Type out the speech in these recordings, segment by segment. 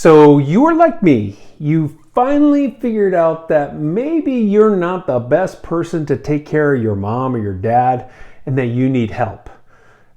So you are like me. You finally figured out that maybe you're not the best person to take care of your mom or your dad and that you need help.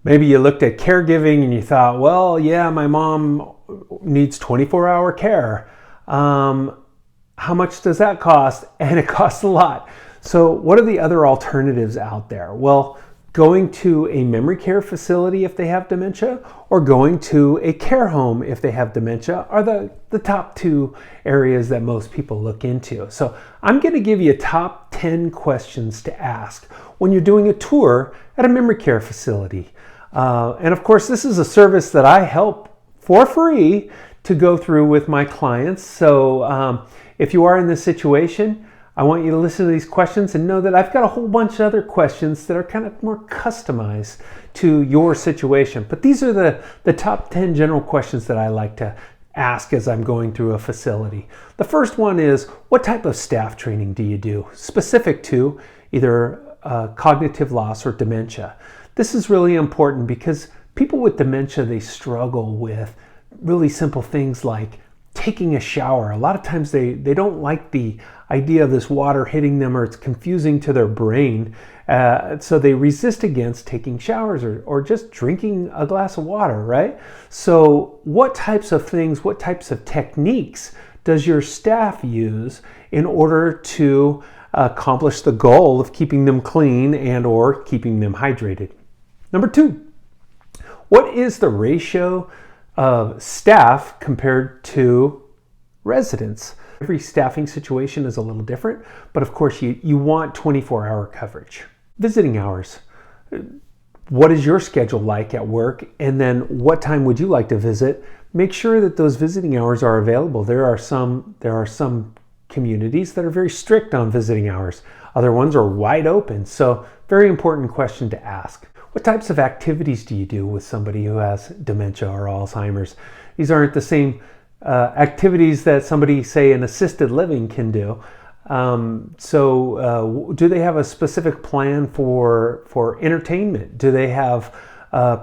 Maybe you looked at caregiving and you thought, well, yeah, my mom needs 24-hour care. How much does that cost? And it costs a lot. So what are the other alternatives out there? Well, going to a memory care facility if they have dementia, or going to a care home if they have dementia are the top two areas that most people look into. So I'm going to give you top 10 questions to ask when you're doing a tour at a memory care facility. And of course, this is a service that I help for free to go through with my clients. So if you are in this situation, I want you to listen to these questions and know that I've got a whole bunch of other questions that are kind of more customized to your situation. But these are the top 10 general questions that I like to ask as I'm going through a facility. The first one is, what type of staff training do you do specific to either cognitive loss or dementia? This is really important because people with dementia, they struggle with really simple things like taking a shower. A lot of times they don't like the idea of this water hitting them, or it's confusing to their brain. So they resist against taking showers or just drinking a glass of water, right? So what types of things, what types of techniques does your staff use in order to accomplish the goal of keeping them clean and or keeping them hydrated? Number two, what is the ratio of staff compared to residents? Every staffing situation is a little different, but of course you want 24-hour coverage. Visiting hours. What is your schedule like at work? And then what time would you like to visit? Make sure that those visiting hours are available. There are some communities that are very strict on visiting hours. Other ones are wide open. So very important question to ask. What types of activities do you do with somebody who has dementia or Alzheimer's? These aren't the same activities that somebody, say, in assisted living can do. So do they have a specific plan for entertainment? Do they have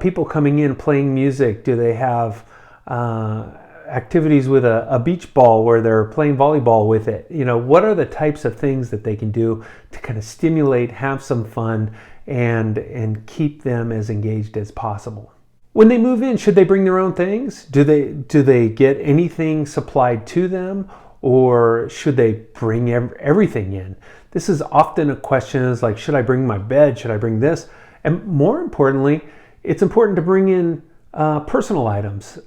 people coming in playing music? Do they have activities with a beach ball where they're playing volleyball with it? You know, what are the types of things that they can do to kind of stimulate, have some fun, and keep them as engaged as possible? When they move in, should they bring their own things? Do they get anything supplied to them, or should they bring everything in? This is often a question, is like, should I bring my bed? Should I bring this? And more importantly, it's important to bring in personal items.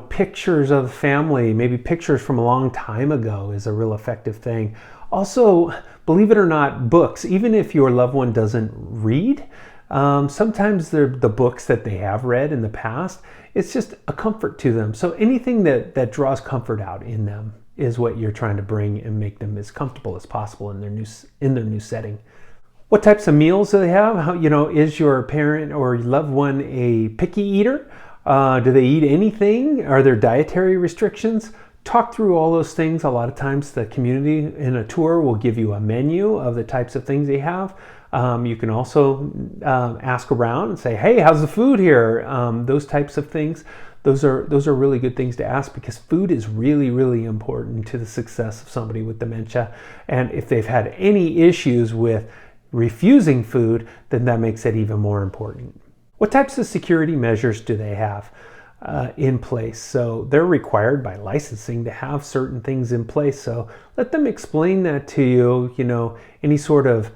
Pictures of family, maybe pictures from a long time ago is a real effective thing. Also, believe it or not, books. Even if your loved one doesn't read, sometimes they're the books that they have read in the past. It's just a comfort to them. So anything that draws comfort out in them is what you're trying to bring and make them as comfortable as possible in their new setting. What types of meals do they have? Is your parent or loved one a picky eater? Do they eat anything? Are there dietary restrictions? Talk through all those things. A lot of times the community in a tour will give you a menu of the types of things they have. You can also ask around and say, hey, how's the food here? Those types of things. Those are really good things to ask, because food is really, really important to the success of somebody with dementia. And if they've had any issues with refusing food, then that makes it even more important. What types of security measures do they have in place? So they're required by licensing to have certain things in place. So let them explain that to you. Any sort of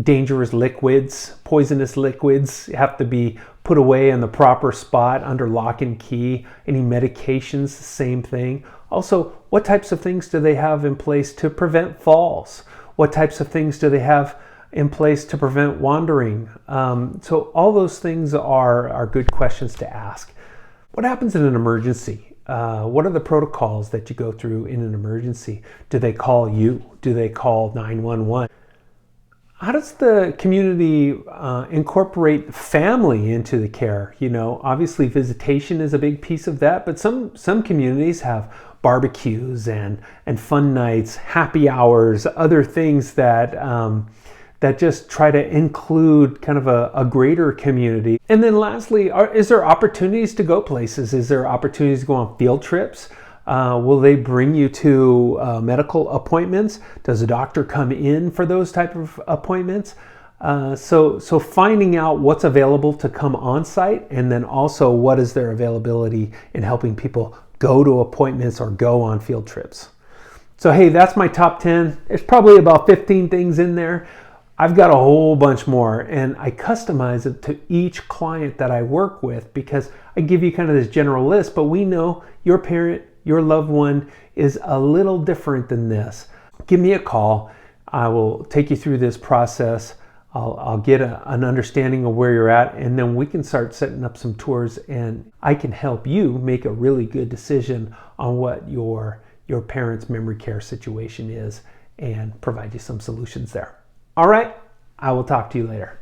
dangerous liquids, poisonous liquids have to be put away in the proper spot under lock and key. Any medications, the same thing. Also, what types of things do they have in place to prevent falls? What types of things do they have in place to prevent wandering? So all those things are good questions to ask. What happens in an emergency? What are the protocols that you go through in an emergency? Do they call you? Do they call 911? How does the community incorporate family into the care? Obviously visitation is a big piece of that, but some communities have barbecues and fun nights, happy hours, other things that that just try to include kind of a greater community. And then lastly, is there opportunities to go places? Is there opportunities to go on field trips? Will they bring you to medical appointments? Does a doctor come in for those type of appointments? So finding out what's available to come on site, and then also what is their availability in helping people go to appointments or go on field trips. So hey, that's my top 10. There's probably about 15 things in there. I've got a whole bunch more, and I customize it to each client that I work with, because I give you kind of this general list, but we know your parent, your loved one is a little different than this. Give me a call. I will take you through this process. I'll get an understanding of where you're at, and then we can start setting up some tours, and I can help you make a really good decision on what your parents' memory care situation is and provide you some solutions there. All right, I will talk to you later.